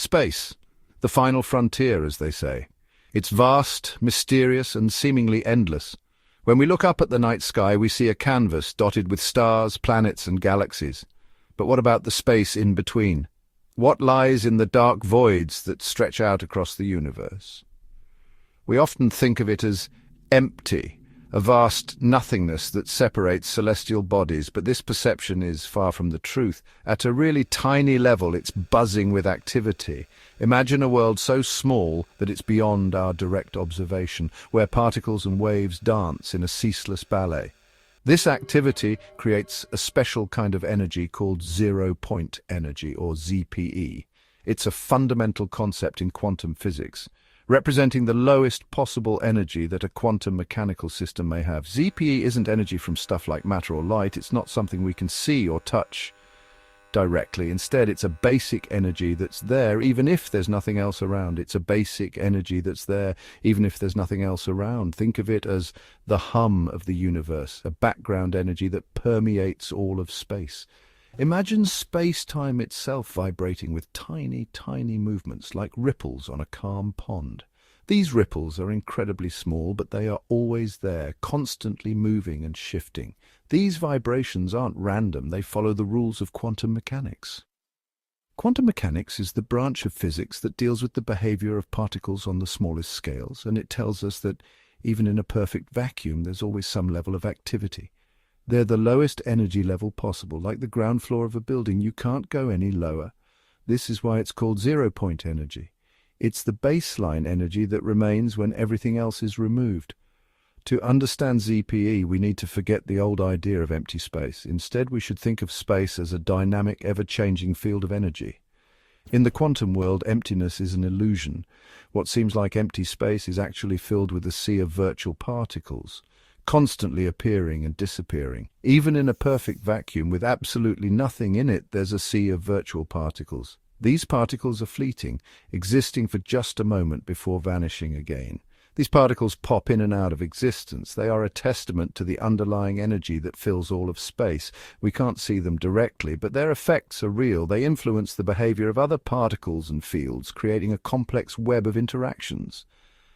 Space, the final frontier, as they say. It's vast, mysterious, and seemingly endless. When we look up at the night sky, we see a canvas dotted with stars, planets, and galaxies. But what about the space in between? What lies in the dark voids that stretch out across the universe? We often think of it as empty, a vast nothingness that separates celestial bodies, but this perception is far from the truth. At a really tiny level, it's buzzing with activity. Imagine a world so small that it's beyond our direct observation, where particles and waves dance in a ceaseless ballet. This activity creates a special kind of energy called zero-point energy, or ZPE. It's a fundamental concept in quantum physics, representing the lowest possible energy that a quantum mechanical system may have. ZPE isn't energy from stuff like matter or light. It's not something we can see or touch directly. Instead, it's a basic energy that's there even if there's nothing else around. It's a basic energy that's there even if there's nothing else around. Think of it as the hum of the universe, a background energy that permeates all of space. Imagine space-time itself vibrating with tiny, tiny movements like ripples on a calm pond. These ripples are incredibly small, but they are always there, constantly moving and shifting. These vibrations aren't random, they follow the rules of quantum mechanics. Quantum mechanics is the branch of physics that deals with the behavior of particles on the smallest scales, and it tells us that even in a perfect vacuum, there's always some level of activity. They're the lowest energy level possible, like the ground floor of a building. You can't go any lower. This is why it's called zero-point energy. It's the baseline energy that remains when everything else is removed. To understand ZPE, we need to forget the old idea of empty space. Instead, we should think of space as a dynamic, ever-changing field of energy. In the quantum world, emptiness is an illusion. What seems like empty space is actually filled with a sea of virtual particles, constantly appearing and disappearing. Even in a perfect vacuum with absolutely nothing in it, there's a sea of virtual particles. These particles are fleeting, existing for just a moment before vanishing again. These particles pop in and out of existence. They are a testament to the underlying energy that fills all of space. We can't see them directly, but their effects are real. They influence the behavior of other particles and fields, creating a complex web of interactions.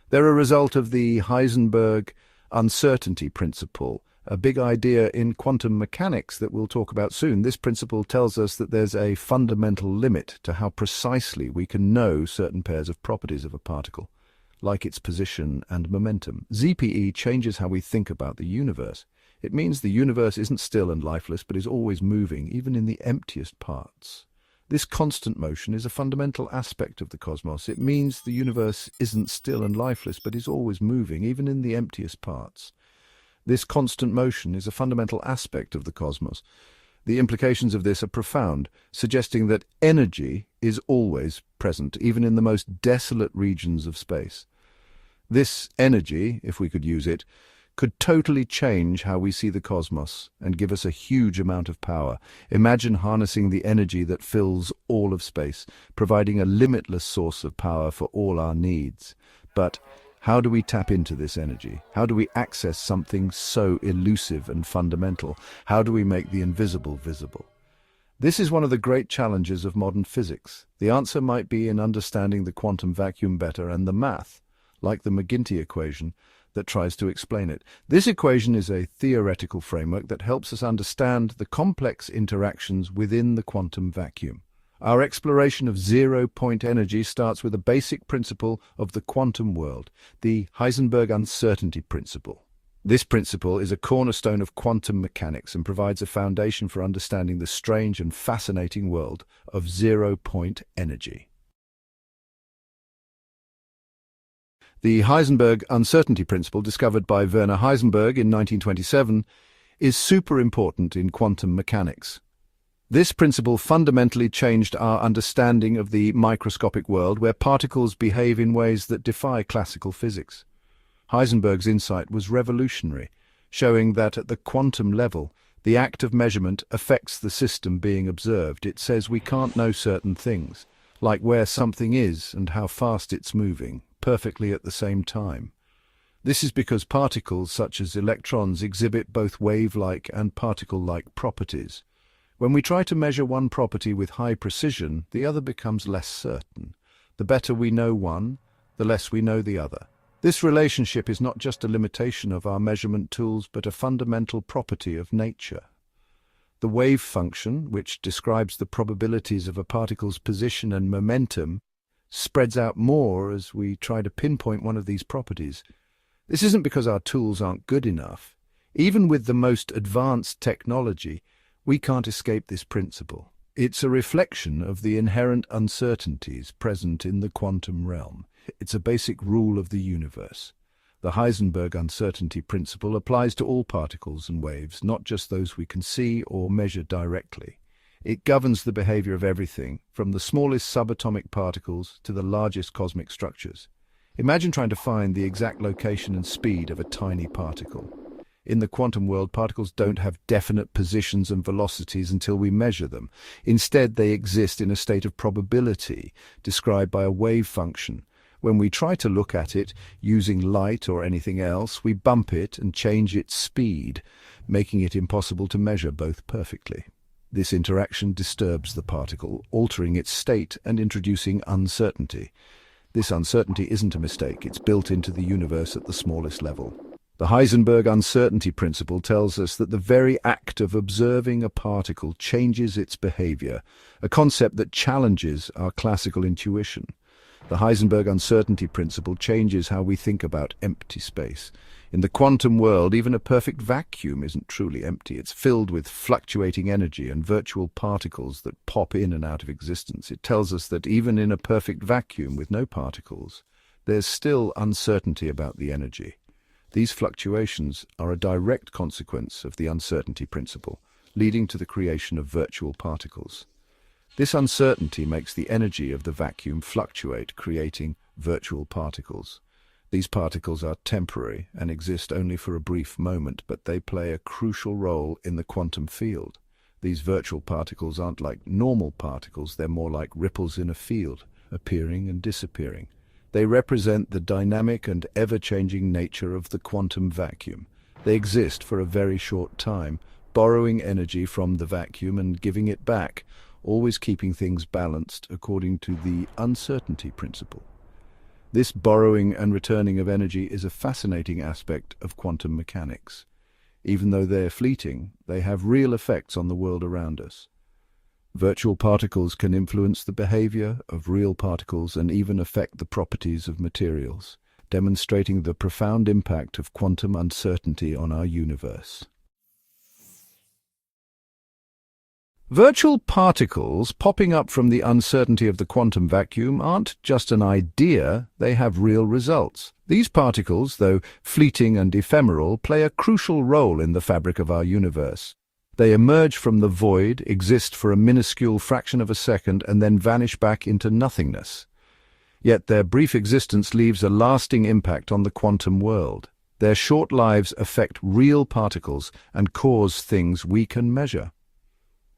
They're a result of the Heisenberg Uncertainty Principle, a big idea in quantum mechanics that we'll talk about soon. This principle tells us that there's a fundamental limit to how precisely we can know certain pairs of properties of a particle, like its position and momentum. ZPE changes how we think about the universe. It means the universe isn't still and lifeless, but is always moving, even in the emptiest parts. This constant motion is a fundamental aspect of the cosmos. It means the universe isn't still and lifeless, but is always moving, even in the emptiest parts. This constant motion is a fundamental aspect of the cosmos. The implications of this are profound, suggesting that energy is always present, even in the most desolate regions of space. This energy, if we could use it, could totally change how we see the cosmos and give us a huge amount of power. Imagine harnessing the energy that fills all of space, providing a limitless source of power for all our needs. But how do we tap into this energy? How do we access something so elusive and fundamental? How do we make the invisible visible? This is one of the great challenges of modern physics. The answer might be in understanding the quantum vacuum better and the math, like the McGinty equation, that tries to explain it. This equation is a theoretical framework that helps us understand the complex interactions within the quantum vacuum. Our exploration of zero-point energy starts with a basic principle of the quantum world, the Heisenberg Uncertainty Principle. This principle is a cornerstone of quantum mechanics and provides a foundation for understanding the strange and fascinating world of zero-point energy. The Heisenberg Uncertainty Principle, discovered by Werner Heisenberg in 1927, is super important in quantum mechanics. This principle fundamentally changed our understanding of the microscopic world, where particles behave in ways that defy classical physics. Heisenberg's insight was revolutionary, showing that at the quantum level, the act of measurement affects the system being observed. It says we can't know certain things, like where something is and how fast it's moving, perfectly at the same time. This is because particles such as electrons exhibit both wave-like and particle-like properties. When we try to measure one property with high precision, the other becomes less certain. The better we know one, the less we know the other. This relationship is not just a limitation of our measurement tools, but a fundamental property of nature. The wave function, which describes the probabilities of a particle's position and momentum, spreads out more as we try to pinpoint one of these properties. This isn't because our tools aren't good enough. Even with the most advanced technology, we can't escape this principle. It's a reflection of the inherent uncertainties present in the quantum realm. It's a basic rule of the universe. The Heisenberg Uncertainty Principle applies to all particles and waves, not just those we can see or measure directly. It governs the behavior of everything, from the smallest subatomic particles to the largest cosmic structures. Imagine trying to find the exact location and speed of a tiny particle. In the quantum world, particles don't have definite positions and velocities until we measure them. Instead, they exist in a state of probability, described by a wave function. When we try to look at it using light or anything else, we bump it and change its speed, making it impossible to measure both perfectly. This interaction disturbs the particle, altering its state and introducing uncertainty. This uncertainty isn't a mistake, it's built into the universe at the smallest level. The Heisenberg Uncertainty Principle tells us that the very act of observing a particle changes its behavior, a concept that challenges our classical intuition. The Heisenberg Uncertainty Principle changes how we think about empty space. In the quantum world, even a perfect vacuum isn't truly empty. It's filled with fluctuating energy and virtual particles that pop in and out of existence. It tells us that even in a perfect vacuum with no particles, there's still uncertainty about the energy. These fluctuations are a direct consequence of the uncertainty principle, leading to the creation of virtual particles. This uncertainty makes the energy of the vacuum fluctuate, creating virtual particles. These particles are temporary and exist only for a brief moment, but they play a crucial role in the quantum field. These virtual particles aren't like normal particles, they're more like ripples in a field, appearing and disappearing. They represent the dynamic and ever-changing nature of the quantum vacuum. They exist for a very short time, borrowing energy from the vacuum and giving it back, always keeping things balanced according to the uncertainty principle. This borrowing and returning of energy is a fascinating aspect of quantum mechanics. Even though they're fleeting, they have real effects on the world around us. Virtual particles can influence the behavior of real particles and even affect the properties of materials, demonstrating the profound impact of quantum uncertainty on our universe. Virtual particles popping up from the uncertainty of the quantum vacuum aren't just an idea, they have real results. These particles, though fleeting and ephemeral, play a crucial role in the fabric of our universe. They emerge from the void, exist for a minuscule fraction of a second, and then vanish back into nothingness. Yet their brief existence leaves a lasting impact on the quantum world. Their short lives affect real particles and cause things we can measure.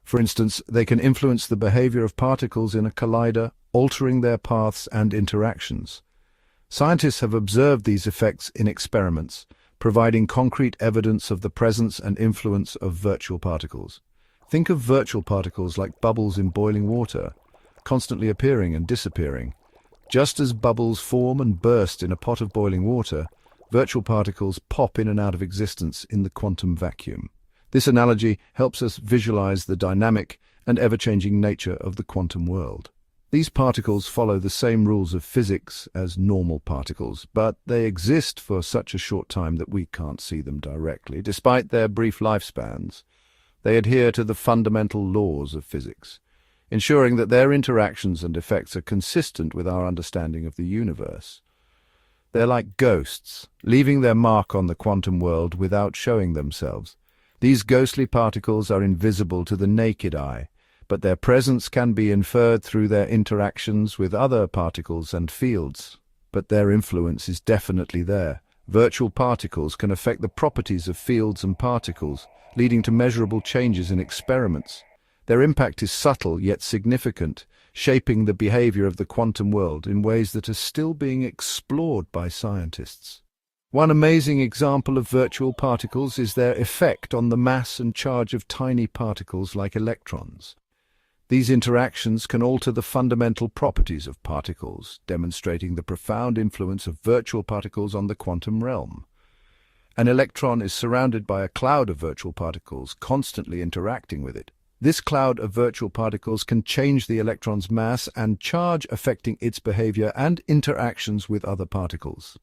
For instance, they can influence the behavior of particles in a collider, altering their paths and interactions. Scientists have observed these effects in experiments, providing concrete evidence of the presence and influence of virtual particles. Think of virtual particles like bubbles in boiling water, constantly appearing and disappearing. Just as bubbles form and burst in a pot of boiling water, virtual particles pop in and out of existence in the quantum vacuum. This analogy helps us visualize the dynamic and ever-changing nature of the quantum world. These particles follow the same rules of physics as normal particles, but they exist for such a short time that we can't see them directly. Despite their brief lifespans, they adhere to the fundamental laws of physics, ensuring that their interactions and effects are consistent with our understanding of the universe. They're like ghosts, leaving their mark on the quantum world without showing themselves. These ghostly particles are invisible to the naked eye, but their presence can be inferred through their interactions with other particles and fields. But their influence is definitely there. Virtual particles can affect the properties of fields and particles, leading to measurable changes in experiments. Their impact is subtle yet significant, shaping the behavior of the quantum world in ways that are still being explored by scientists. One amazing example of virtual particles is their effect on the mass and charge of tiny particles like electrons. These interactions can alter the fundamental properties of particles, demonstrating the profound influence of virtual particles on the quantum realm. An electron is surrounded by a cloud of virtual particles, constantly interacting with it. This cloud of virtual particles can change the electron's mass and charge, affecting its behavior and interactions with other particles.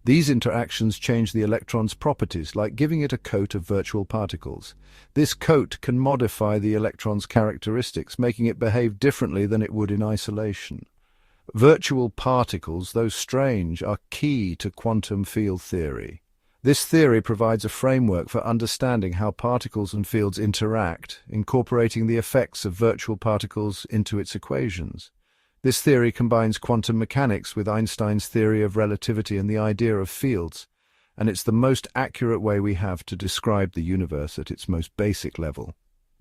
These interactions change the electron's properties, like giving it a coat of virtual particles. This coat can modify the electron's characteristics, making it behave differently than it would in isolation. Virtual particles, though strange, are key to quantum field theory. This theory provides a framework for understanding how particles and fields interact, incorporating the effects of virtual particles into its equations. This theory combines quantum mechanics with Einstein's theory of relativity and the idea of fields, and it's the most accurate way we have to describe the universe at its most basic level.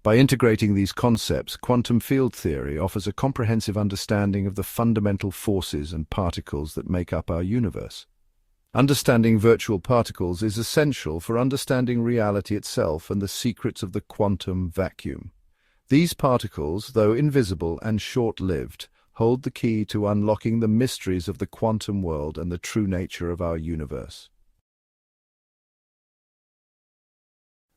By integrating these concepts, quantum field theory offers a comprehensive understanding of the fundamental forces and particles that make up our universe. Understanding virtual particles is essential for understanding reality itself and the secrets of the quantum vacuum. These particles, though invisible and short-lived, hold the key to unlocking the mysteries of the quantum world and the true nature of our universe.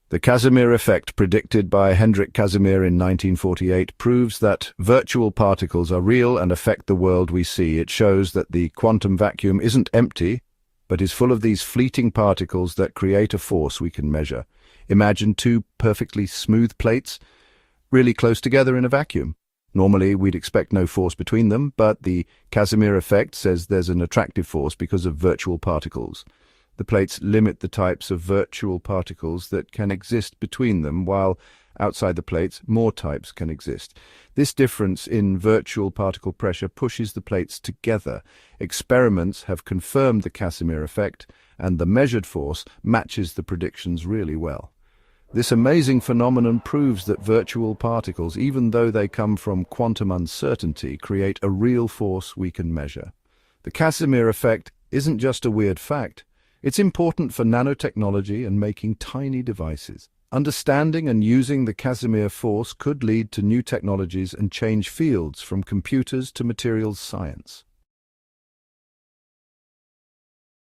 The Casimir Effect, predicted by Hendrik Casimir in 1948, proves that virtual particles are real and affect the world we see. It shows that the quantum vacuum isn't empty, but is full of these fleeting particles that create a force we can measure. Imagine two perfectly smooth plates, really close together in a vacuum. Normally, we'd expect no force between them, but the Casimir effect says there's an attractive force because of virtual particles. The plates limit the types of virtual particles that can exist between them, while outside the plates, more types can exist. This difference in virtual particle pressure pushes the plates together. Experiments have confirmed the Casimir effect, and the measured force matches the predictions really well. This amazing phenomenon proves that virtual particles, even though they come from quantum uncertainty, create a real force we can measure. The Casimir effect isn't just a weird fact. It's important for nanotechnology and making tiny devices. Understanding and using the Casimir force could lead to new technologies and change fields from computers to materials science.